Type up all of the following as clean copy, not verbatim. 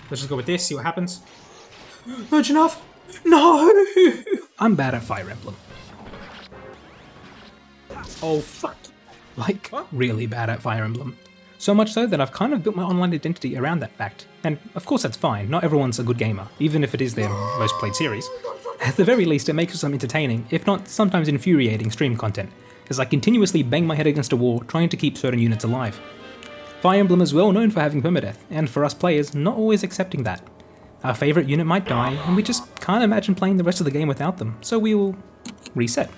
Let's just go with this, see what happens. Not enough! No! I'm bad at Fire Emblem. Oh, fuck. Like, really bad at Fire Emblem. So much so that I've kind of built my online identity around that fact. And of course that's fine, not everyone's a good gamer, even if it is their most played series. At the very least, it makes for some entertaining, if not sometimes infuriating stream content, as I continuously bang my head against a wall trying to keep certain units alive. Fire Emblem is well known for having permadeath, and for us players, not always accepting that. Our favourite unit might die, and we just can't imagine playing the rest of the game without them, so we will reset.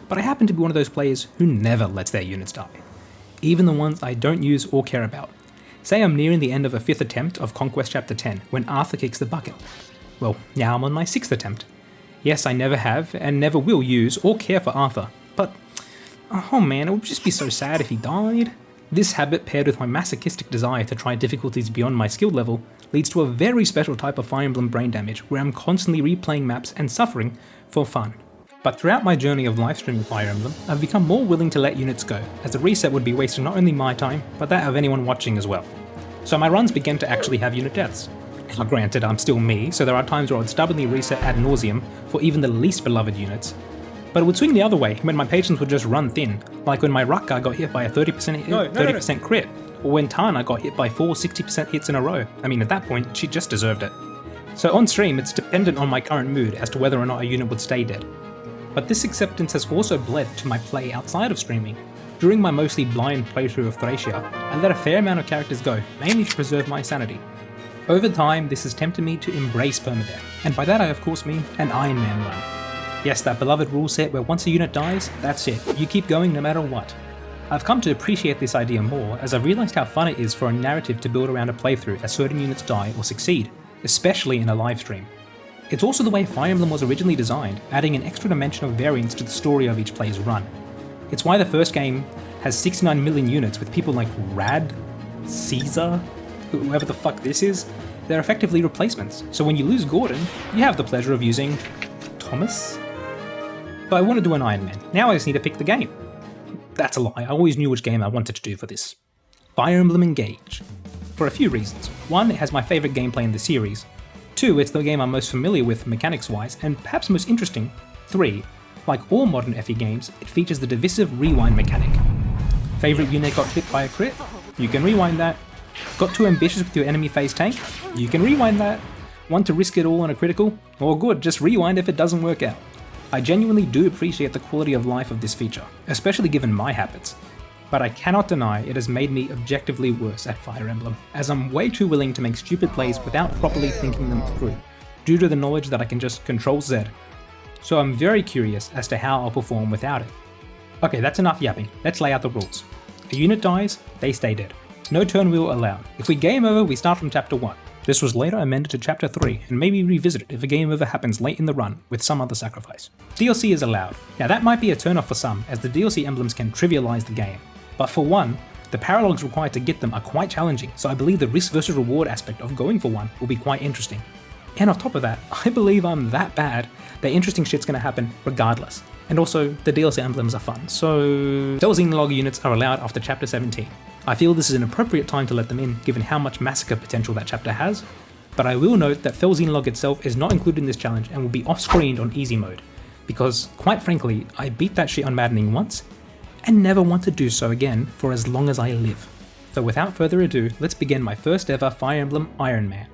But I happen to be one of those players who never lets their units die, even the ones I don't use or care about. Say I'm nearing the end of a 5th attempt of Conquest Chapter 10, when Arthur kicks the bucket. Well, now I'm on my 6th attempt. Yes, I never have, and never will use or care for Arthur, but oh man, it would just be so sad if he died. This habit, paired with my masochistic desire to try difficulties beyond my skill level, leads to a very special type of Fire Emblem brain damage, where I'm constantly replaying maps and suffering for fun. But throughout my journey of live streaming Fire Emblem, I've become more willing to let units go, as a reset would be wasting not only my time, but that of anyone watching as well. So my runs began to actually have unit deaths. Now granted, I'm still me, so there are times where I'd stubbornly reset ad nauseum for even the least beloved units. But it would swing the other way when my patience would just run thin, like when my Rutka got hit by a 30% crit, or when Tana got hit by 4 60% hits in a row. I mean, at that point, she just deserved it. So on stream, it's dependent on my current mood as to whether or not a unit would stay dead. But this acceptance has also bled to my play outside of streaming. During my mostly blind playthrough of Thracia, I let a fair amount of characters go, mainly to preserve my sanity. Over time, this has tempted me to embrace permadeath, and by that I of course mean an Iron Man run. Yes, that beloved rule set where once a unit dies, that's it, you keep going no matter what. I've come to appreciate this idea more as I've realised how fun it is for a narrative to build around a playthrough as certain units die or succeed, especially in a live stream. It's also the way Fire Emblem was originally designed, adding an extra dimension of variance to the story of each player's run. It's why the first game has 69 million units with people like Rad, Caesar, whoever the fuck this is. They're effectively replacements, so when you lose Gordon, you have the pleasure of using Thomas? But I want to do an Iron Man, now I just need to pick the game. That's a lie, I always knew which game I wanted to do for this. Fire Emblem Engage. For a few reasons. 1, it has my favourite gameplay in the series. 2, it's the game I'm most familiar with mechanics-wise, and perhaps most interesting. 3, like all modern FE games, it features the divisive rewind mechanic. Favourite unit got hit by a crit? You can rewind that. Got too ambitious with your enemy phase tank? You can rewind that. Want to risk it all on a critical? Or good, just rewind if it doesn't work out. I genuinely do appreciate the quality of life of this feature, especially given my habits. But I cannot deny it has made me objectively worse at Fire Emblem, as I'm way too willing to make stupid plays without properly thinking them through, due to the knowledge that I can just Control Z. So I'm very curious as to how I'll perform without it. Okay, that's enough yapping, let's lay out the rules. A unit dies, they stay dead. No turn wheel allowed. If we game over, we start from chapter 1. This was later amended to chapter 3, and maybe revisited if a game over happens late in the run with some other sacrifice. DLC is allowed. Now that might be a turn off for some, as the DLC emblems can trivialise the game. But for one, the paralogs required to get them are quite challenging, so I believe the risk versus reward aspect of going for one will be quite interesting. And on top of that, I believe I'm that bad that interesting shit's gonna happen regardless. And also, the DLC emblems are fun, so Fel'Zine units are allowed after chapter 17. I feel this is an appropriate time to let them in, given how much massacre potential that chapter has, but I will note that Fel'Zine itself is not included in this challenge and will be off-screened on easy mode, because, quite frankly, I beat that shit on Maddening once, and never want to do so again for as long as I live. So without further ado, let's begin my first ever Fire Emblem Iron Man.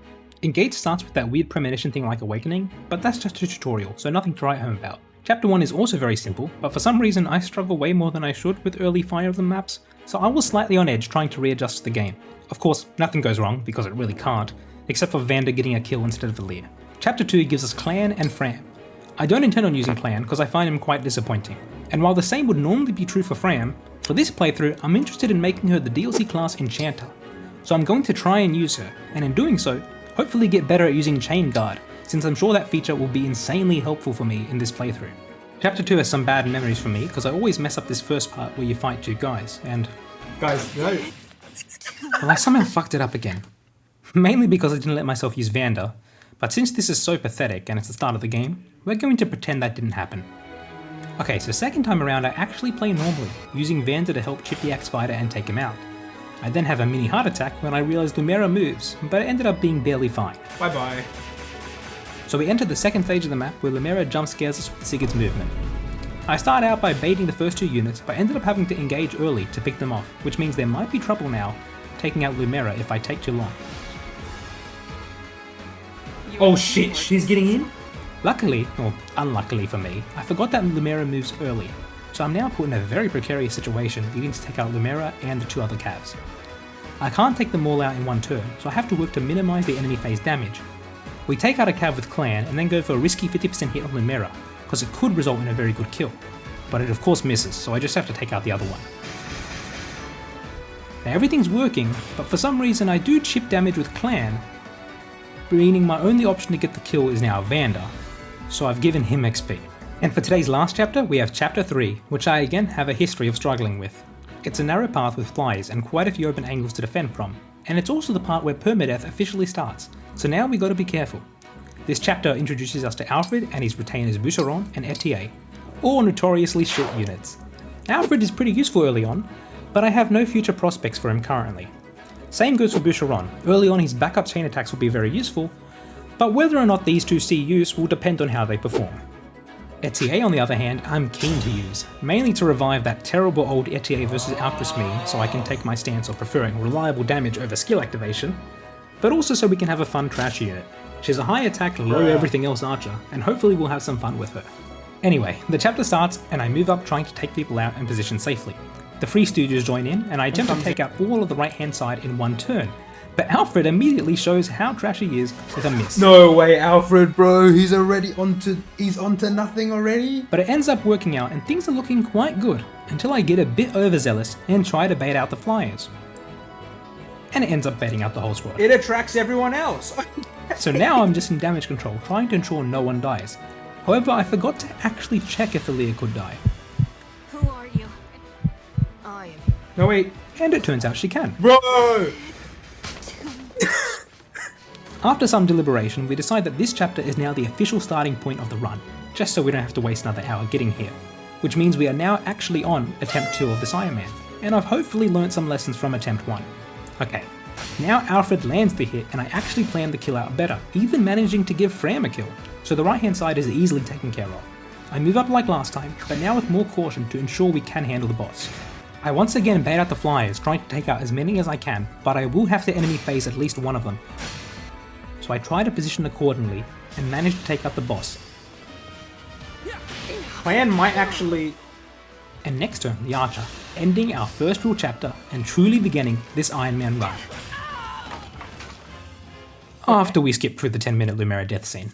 Engage starts with that weird premonition thing like Awakening, but that's just a tutorial, so nothing to write home about. Chapter 1 is also very simple, but for some reason I struggle way more than I should with early Fire Emblem maps, so I was slightly on edge trying to readjust the game. Of course, nothing goes wrong, because it really can't, except for Vander getting a kill instead of Valir. Chapter 2 gives us Clan and Fram. I don't intend on using Clan because I find him quite disappointing, and while the same would normally be true for Fram, for this playthrough I'm interested in making her the DLC class Enchanter. So I'm going to try and use her, and in doing so, hopefully get better at using Chain Guard, since I'm sure that feature will be insanely helpful for me in this playthrough. Chapter 2 has some bad memories for me, because I always mess up this first part where you fight 2 guys, and... Guys, no. Well, I somehow fucked it up again. Mainly because I didn't let myself use Vander, but since this is so pathetic and it's the start of the game, we're going to pretend that didn't happen. Okay, so second time around I actually play normally, using Vander to help chip the Axe Fighter and take him out. I then have a mini heart attack when I realise Lumera moves, but it ended up being barely fine. Bye bye. So we enter the second stage of the map where Lumera jump scares us with Sigurd's movement. I start out by baiting the first 2 units, but ended up having to engage early to pick them off, which means there might be trouble now taking out Lumera if I take too long. Oh shit, she's getting in? Luckily, or unluckily for me, I forgot that Lumera moves early, so I'm now put in a very precarious situation needing to take out Lumera and the 2 other Cavs. I can't take them all out in one turn, so I have to work to minimise the enemy phase damage. We take out a Cav with Clan and then go for a risky 50% hit on Lumera, because it could result in a very good kill, but it of course misses, so I just have to take out the other one. Now everything's working, but for some reason I do chip damage with Clan, meaning my only option to get the kill is now Vander, so I've given him XP. And for today's last chapter, we have chapter 3, which I again have a history of struggling with. It's a narrow path with flies and quite a few open angles to defend from, and it's also the part where permadeath officially starts, so now we gotta be careful. This chapter introduces us to Alfred and his retainers Boucheron and Etier, all notoriously short units. Alfred is pretty useful early on, but I have no future prospects for him currently. Same goes for Boucheron. Early on his backup chain attacks will be very useful, but whether or not these 2 see use will depend on how they perform. Etier on the other hand, I'm keen to use, mainly to revive that terrible old Etier vs Alcris meme so I can take my stance of preferring reliable damage over skill activation, but also so we can have a fun trash unit. She's a high attack, low everything else archer, and hopefully we'll have some fun with her. Anyway, the chapter starts and I move up trying to take people out and position safely. The Free Stooges join in and I attempt to take out all of the right hand side in one turn, but Alfred immediately shows how trash he is with a miss. No way, Alfred, bro. He's onto nothing already? But it ends up working out and things are looking quite good until I get a bit overzealous and try to bait out the flyers. And it ends up baiting out the whole squad. It attracts everyone else. So now I'm just in damage control, trying to ensure no one dies. However, I forgot to actually check if Alia could die. Who are you? I am. No, wait. And it turns out she can. Bro! After some deliberation, we decide that this chapter is now the official starting point of the run, just so we don't have to waste another hour getting here. Which means we are now actually on attempt 2 of this Iron Man, and I've hopefully learnt some lessons from attempt 1. Okay, now Alfred lands the hit and I actually planned the kill out better, even managing to give Fram a kill, so the right hand side is easily taken care of. I move up like last time, but now with more caution to ensure we can handle the boss. I once again bait out the flyers, trying to take out as many as I can, but I will have to enemy phase at least one of them. So I try to position accordingly and manage to take out the boss. Clan might actually... And next turn, the Archer, ending our first real chapter and truly beginning this Iron Man run. After we skip through the 10-minute Lumera death scene.